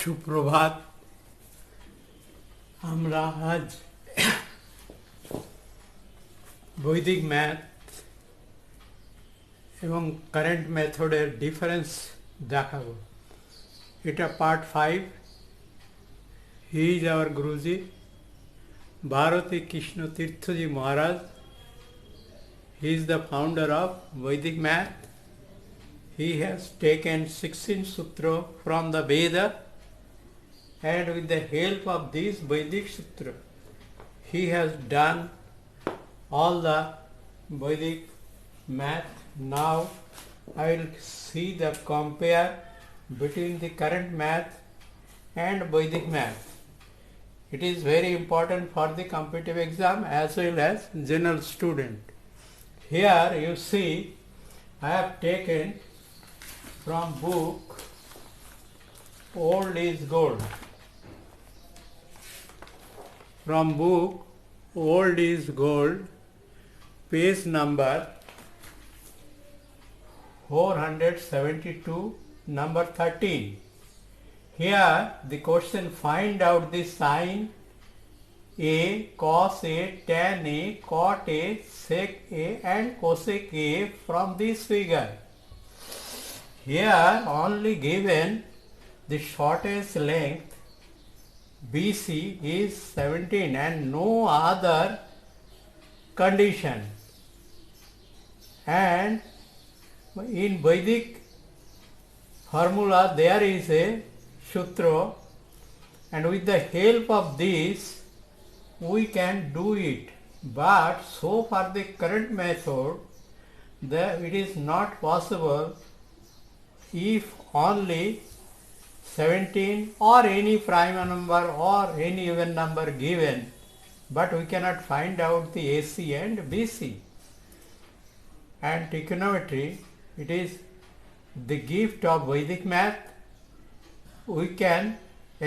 সুপ্রভাত। আমরা আজ বৈদিক ম্যাথ এবং কারেন্ট মেথডের ডিফারেন্স দেখাবো। এটা part 5। He is our Guruji Bharati Krishna Tirthaji Maharaj. He is the founder of Vedic math. He has taken 16 Sutra from the Veda, and with the help of these Vedic Sutra, he has done all the Vedic math. Now I will see the compare between the current math and Vedic math. It is very important for the competitive exam as well as general student. Here you see I have taken from book Old is Gold. From book Old is Gold, page number 472, number 13. Here the question: find out the sine A, cos A, tan A, cot A, sec A and cosec A from this figure. Here only given the shortest length BC is 17 and no other condition. And in Vedic formula there is a sutra, and with the help of this we can do it. But so far the current method, it is not possible if only 17 or any prime number or any even number given, but we cannot find out the AC and BC. And trigonometry, it is the gift of Vedic math. We can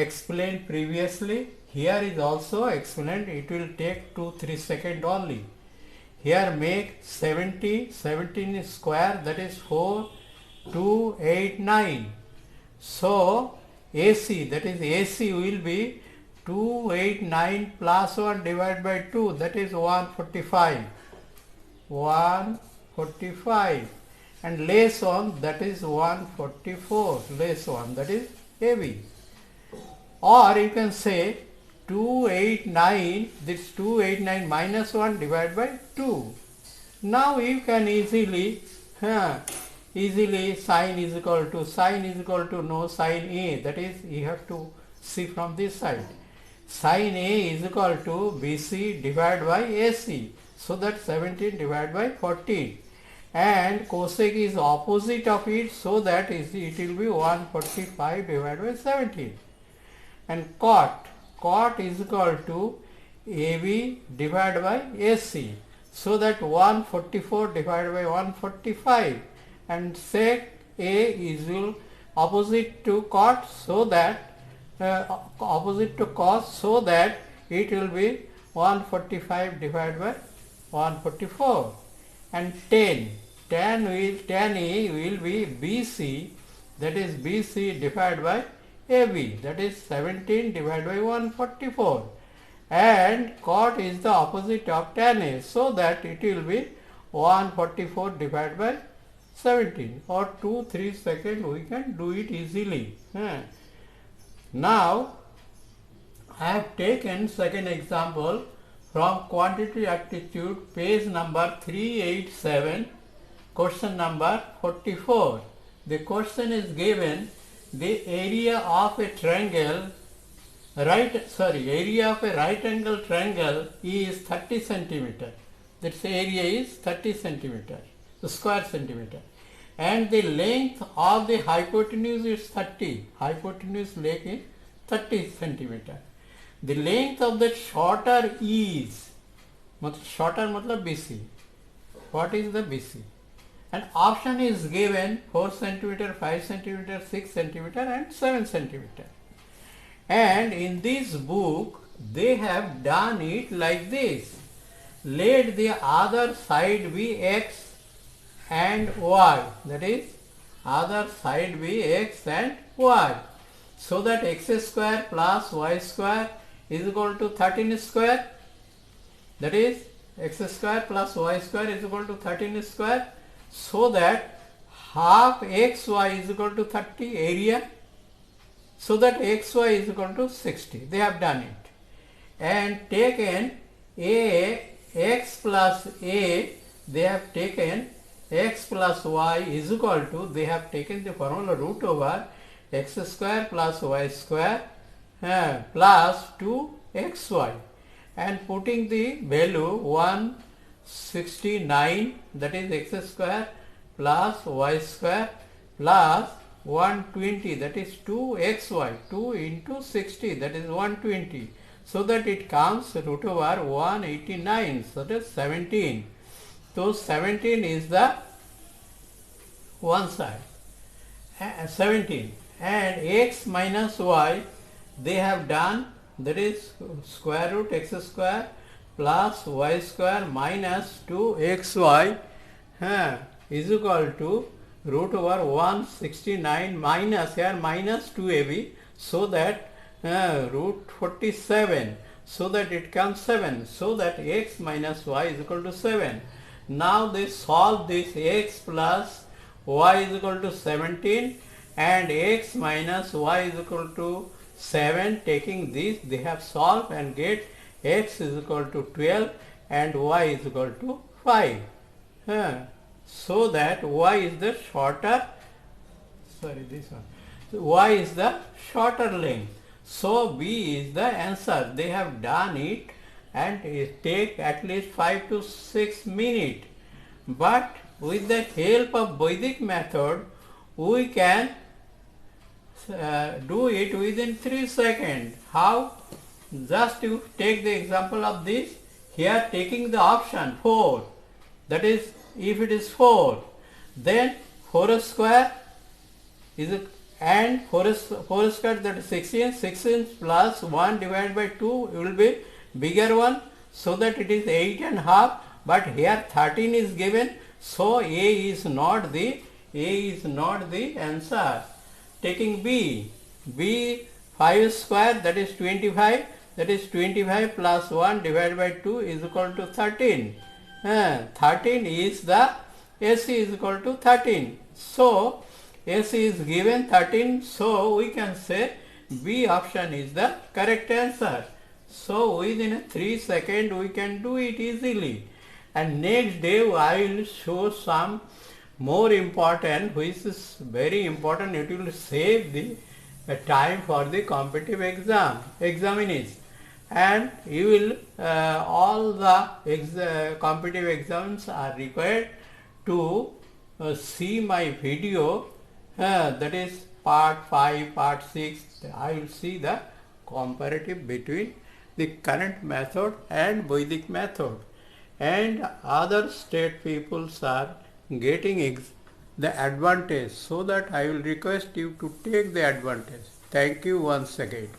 explain previously. Here is also explained. It will take 2-3 seconds only. Here make 17 square, that is 4, 2, 8, 9. So AC, that is AC will be 289 plus 1 divided by 2, that is 145. 145. And less 1, that is 144. Less 1, that is heavy. Or you can say 289, this 289 minus 1 divided by 2. Now you can easily sine is equal to no sine A, that is you have to see from this side. Sine A is equal to BC divided by AC, so that 17 divided by 14. And cosec is opposite of it, so that it will be 145 divided by 17. And cot is equal to AB divided by AC, so that 144 divided by 145. And sec A is opposite to cot, so that opposite to cos, so that it will be 145 divided by 144. And tan A will be BC, that is BC divided by AB, that is 17 divided by 144. And cot is the opposite of tan A, so that it will be 144 divided by 17, or 2-3 seconds we can do it easily. Now I have taken second example from quantitative aptitude, page number 387, question number 44. The question is given: the area of a triangle, area of a right angle triangle is 30 centimeter. That area is 30 centimeter, square centimeter, and the length of the hypotenuse is 30. Hypotenuse length is 30 centimeter. The length of the shorter is, shorter matlab BC. What is the BC? And option is given 4 centimeter, 5 centimeter, 6 centimeter and 7 centimeter. And in this book they have done it like this: let the other side be x and y, that is other side be x and y. so that x square plus y square is equal to 13 square. That is x square plus y square is equal to 13 square, so that half xy is equal to 30 area, so that xy is equal to 60. They have done it and taken x plus a, they have taken x plus y is equal to, they have taken the formula root over x square plus y square plus 2xy and putting the value 169, that is x square plus y square plus 120, that is 2xy, 2 into 60, that is 120. So that it comes root over 189, so that is 17. So 17 is the one side, 17, and x minus y they have done, that is square root x square plus y square minus 2xy is equal to root over 169 minus, here minus 2ab, so that root 47, so that it comes 7, so that x minus y is equal to 7. Now they solve this, x plus y is equal to 17 and x minus y is equal to 7. Taking this, they have solved and get x is equal to 12 and y is equal to 5. So that y is the shorter, this one. So y is the shorter length. So B is the answer. They have done it and it take at least 5 to 6 minutes. But with the help of Vedic method, we can do it within 3 seconds. How? Just you take the example of this. Here taking the option 4. That is, if it is 4, then 4 square is and 4 square, that is 16. 16 plus 1 divided by 2 will be bigger one, so that it is 8.5. But here 13 is given, so A is not the answer. Taking B 5 square, that is 25. That is 25 plus 1 divided by 2 is equal to 13. 13 is the AC is equal to 13. So AC is given 13. So we can say B option is the correct answer. So within 3 seconds we can do it easily. And next day I will show some more important, which is very important. It will save the time for the competitive examinations. And you will all the competitive exams are required to see my video, that is part 5, part 6. I will see the comparative between the current method and Vedic method, and other state peoples are getting the advantage, so that I will request you to take the advantage. Thank you once again.